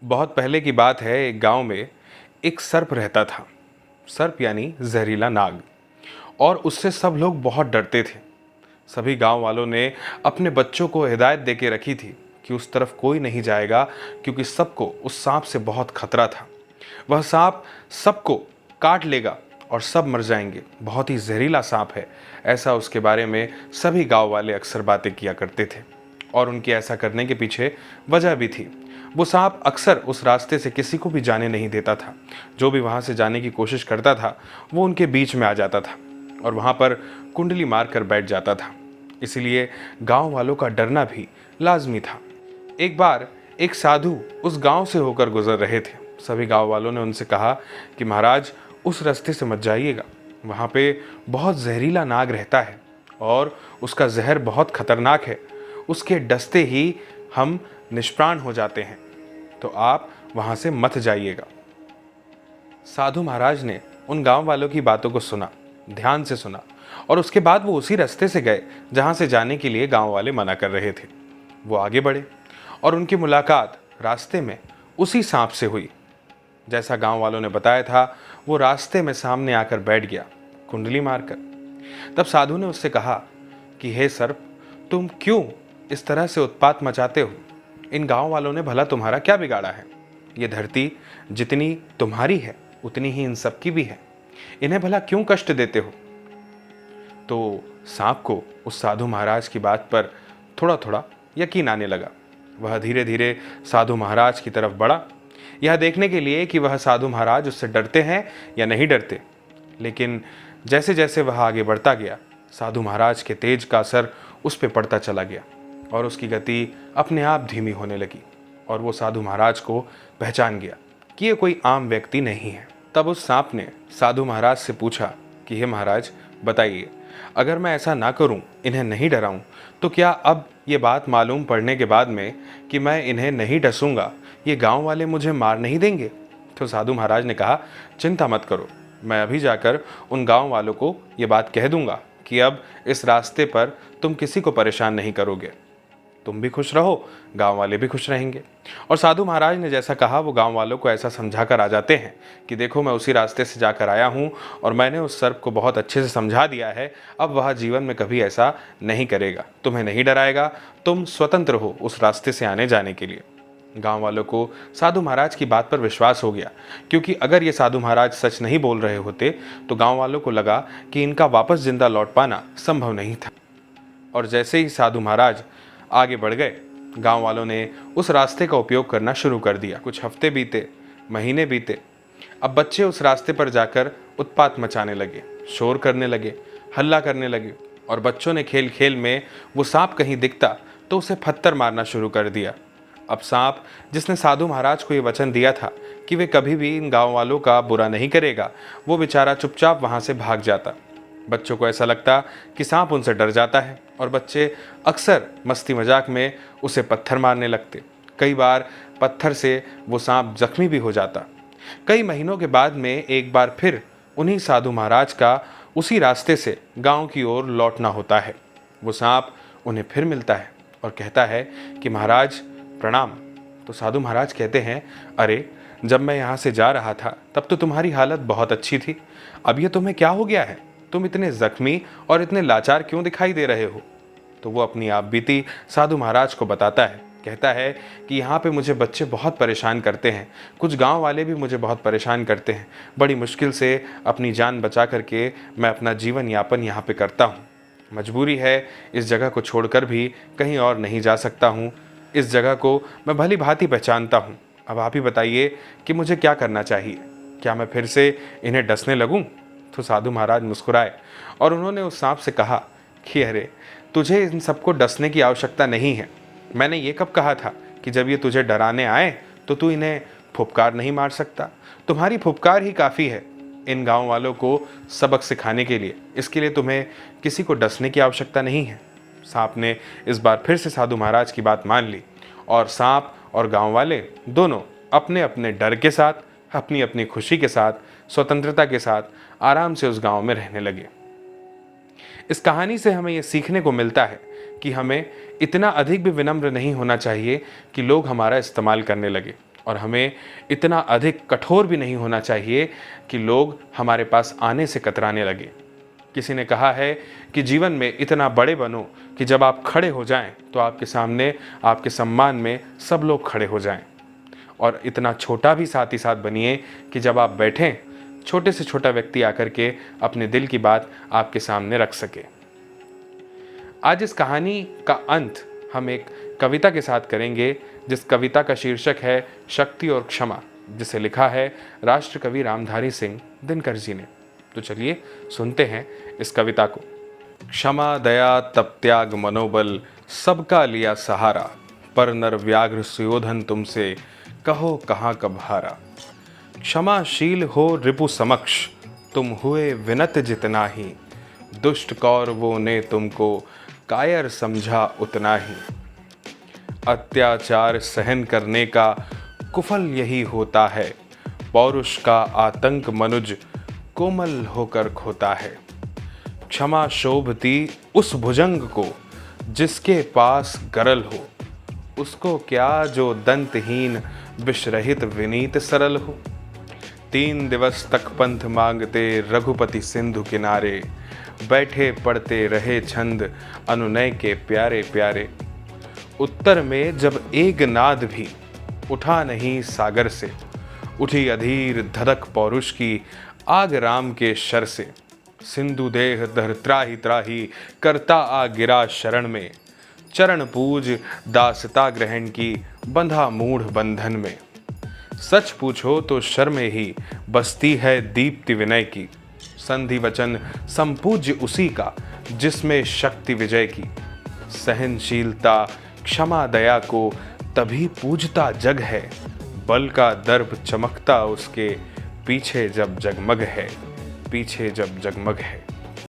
बहुत पहले की बात है। एक गांव में एक सर्प रहता था। सर्प यानी जहरीला नाग। और उससे सब लोग बहुत डरते थे। सभी गांव वालों ने अपने बच्चों को हिदायत दे के रखी थी कि उस तरफ कोई नहीं जाएगा, क्योंकि सबको उस सांप से बहुत खतरा था। वह सांप सबको काट लेगा और सब मर जाएंगे। बहुत ही जहरीला सांप है, ऐसा उसके बारे में सभी गांव वाले अक्सर बातें किया करते थे। और उनके ऐसा करने के पीछे वजह भी थी। वो सांप अक्सर उस रास्ते से किसी को भी जाने नहीं देता था। जो भी वहां से जाने की कोशिश करता था वो उनके बीच में आ जाता था और वहां पर कुंडली मारकर बैठ जाता था। इसलिए गांव वालों का डरना भी लाजमी था। एक बार एक साधु उस गांव से होकर गुजर रहे थे। सभी गांव वालों ने उनसे कहा कि महाराज, उस रास्ते से मत जाइएगा, वहां पे बहुत जहरीला नाग रहता है और उसका जहर बहुत खतरनाक है। उसके डसते ही हम निष्प्राण हो जाते हैं, तो आप वहां से मत जाइएगा। साधु महाराज ने उन गांव वालों की बातों को सुना, ध्यान से सुना, और उसके बाद वो उसी रास्ते से गए जहां से जाने के लिए गांव वाले मना कर रहे थे। वो आगे बढ़े और उनकी मुलाकात रास्ते में उसी सांप से हुई। जैसा गांव वालों ने बताया था, वो रास्ते में सामने आकर बैठ गया, कुंडली मारकर। तब साधु ने उससे कहा कि हे सर्प, तुम क्यों इस तरह से उत्पात मचाते हो? इन गांव वालों ने भला तुम्हारा क्या बिगाड़ा है? ये धरती जितनी तुम्हारी है उतनी ही इन सबकी भी है। इन्हें भला क्यों कष्ट देते हो? तो सांप को उस साधु महाराज की बात पर थोड़ा थोड़ा यकीन आने लगा। वह धीरे धीरे साधु महाराज की तरफ बढ़ा, यह देखने के लिए कि वह साधु महाराज उससे डरते हैं या नहीं डरते। लेकिन जैसे जैसे वह आगे बढ़ता गया, साधु महाराज के तेज का असर उस पर पड़ता चला गया और उसकी गति अपने आप धीमी होने लगी। और वो साधु महाराज को पहचान गया कि ये कोई आम व्यक्ति नहीं है। तब उस सांप ने साधु महाराज से पूछा कि हे महाराज, बताइए, अगर मैं ऐसा ना करूं, इन्हें नहीं डराऊं, तो क्या अब ये बात मालूम पड़ने के बाद में कि मैं इन्हें नहीं डसूंगा, ये गांव वाले मुझे मार नहीं देंगे? तो साधु महाराज ने कहा, चिंता मत करो, मैं अभी जाकर उन गांव वालों को ये बात कह दूंगा कि अब इस रास्ते पर तुम किसी को परेशान नहीं करोगे। तुम भी खुश रहो, गांव वाले भी खुश रहेंगे। और साधु महाराज ने जैसा कहा, वो गांव वालों को ऐसा समझा कर आ जाते हैं कि देखो, मैं उसी रास्ते से जाकर आया हूं और मैंने उस सर्प को बहुत अच्छे से समझा दिया है। अब वह जीवन में कभी ऐसा नहीं करेगा, तुम्हें नहीं डराएगा, तुम स्वतंत्र हो उस रास्ते से आने जाने के लिए। गांव वालों को साधु महाराज की बात पर विश्वास हो गया, क्योंकि अगर ये साधु महाराज सच नहीं बोल रहे होते तो गांव वालों को लगा कि इनका वापस जिंदा लौट पाना संभव नहीं था। और जैसे ही साधु महाराज आगे बढ़ गए, गांव वालों ने उस रास्ते का उपयोग करना शुरू कर दिया। कुछ हफ्ते बीते, महीने बीते। अब बच्चे उस रास्ते पर जाकर उत्पात मचाने लगे, शोर करने लगे, हल्ला करने लगे। और बच्चों ने खेल खेल में वो सांप कहीं दिखता तो उसे पत्थर मारना शुरू कर दिया। अब सांप, जिसने साधु महाराज को ये वचन दिया था कि वे कभी भी इन गांव वालों का बुरा नहीं करेगा, वो बेचारा चुपचाप वहां से भाग जाता। बच्चों को ऐसा लगता कि सांप उनसे डर जाता है और बच्चे अक्सर मस्ती मजाक में उसे पत्थर मारने लगते। कई बार पत्थर से वो सांप जख्मी भी हो जाता। कई महीनों के बाद में एक बार फिर उन्हीं साधु महाराज का उसी रास्ते से गांव की ओर लौटना होता है। वो सांप उन्हें फिर मिलता है और कहता है कि महाराज प्रणाम। तो साधु महाराज कहते हैं, अरे, जब मैं यहाँ से जा रहा था तब तो तुम्हारी हालत बहुत अच्छी थी, अब ये तुम्हें क्या हो गया है? तुम इतने जख्मी और इतने लाचार क्यों दिखाई दे रहे हो? तो वो अपनी आप बीती साधु महाराज को बताता है। कहता है कि यहाँ पे मुझे बच्चे बहुत परेशान करते हैं, कुछ गांव वाले भी मुझे बहुत परेशान करते हैं। बड़ी मुश्किल से अपनी जान बचा करके मैं अपना जीवन यापन यहाँ पे करता हूँ। मजबूरी है, इस जगह को छोड़कर भी कहीं और नहीं जा सकता हूँ। इस जगह को मैं भली भांति पहचानता हूँ। अब आप ही बताइए कि मुझे क्या करना चाहिए? क्या मैं फिर से इन्हें डसने लगूँ? तो साधु महाराज मुस्कुराए और उन्होंने उस सांप से कहा कि अरे, तुझे इन सबको डसने की आवश्यकता नहीं है। मैंने ये कब कहा था कि जब ये तुझे डराने आए तो तू इन्हें फुफकार नहीं मार सकता? तुम्हारी फुफकार ही काफ़ी है इन गांव वालों को सबक सिखाने के लिए। इसके लिए तुम्हें किसी को डसने की आवश्यकता नहीं है। सांप ने इस बार फिर से साधु महाराज की बात मान ली और सांप और गांव वाले दोनों अपने अपने डर के साथ, अपनी अपनी खुशी के साथ, स्वतंत्रता के साथ आराम से उस गांव में रहने लगे। इस कहानी से हमें यह सीखने को मिलता है कि हमें इतना अधिक भी विनम्र नहीं होना चाहिए कि लोग हमारा इस्तेमाल करने लगे। और हमें इतना अधिक कठोर भी नहीं होना चाहिए कि लोग हमारे पास आने से कतराने लगे। किसी ने कहा है कि जीवन में इतना बड़े बनो कि जब आप खड़े हो जाएं तो आपके सामने आपके सम्मान में सब लोग खड़े हो जाएं, और इतना छोटा भी साथ ही साथ बनिए कि जब आप बैठें छोटे से छोटा व्यक्ति आकर के अपने दिल की बात आपके सामने रख सके। आज इस कहानी का अंत हम एक कविता के साथ करेंगे, जिस कविता का शीर्षक है शक्ति और क्षमा, जिसे लिखा है राष्ट्र कवि रामधारी सिंह दिनकर जी ने। तो चलिए सुनते हैं इस कविता को। क्षमा दया तप त्याग मनोबल सबका लिया सहारा, पर नर व्याघ्र सुयोधन तुमसे कहो कहाँ कब हारा। क्षमाशील हो रिपु समक्ष तुम हुए विनत जितना ही, दुष्ट कौरवों ने तुमको कायर समझा उतना ही। अत्याचार सहन करने का कुफल यही होता है, पौरुष का आतंक मनुज कोमल होकर खोता है। क्षमा शोभती उस भुजंग को जिसके पास गरल हो, उसको क्या जो दंतहीन विषरहित विनीत सरल हो। 3 दिवस तक पंथ मांगते रघुपति सिंधु किनारे, बैठे पढ़ते रहे छंद अनुनय के प्यारे प्यारे। उत्तर में जब एक नाद भी उठा नहीं सागर से, उठी अधीर धधक पौरुष की आग राम के शर से। सिंधु देह दर त्राही त्राही करता आ गिरा शरण में, चरण पूज दासता ग्रहण की बंधा मूढ़ बंधन में। सच पूछो तो शर्म ही बसती है दीप्ति विनय की, संधि वचन संपूज्य उसी का जिसमें शक्ति विजय की। सहनशीलता क्षमा दया को तभी पूजता जग है, बल का दर्प चमकता उसके पीछे जब जगमग है, पीछे जब जगमग है।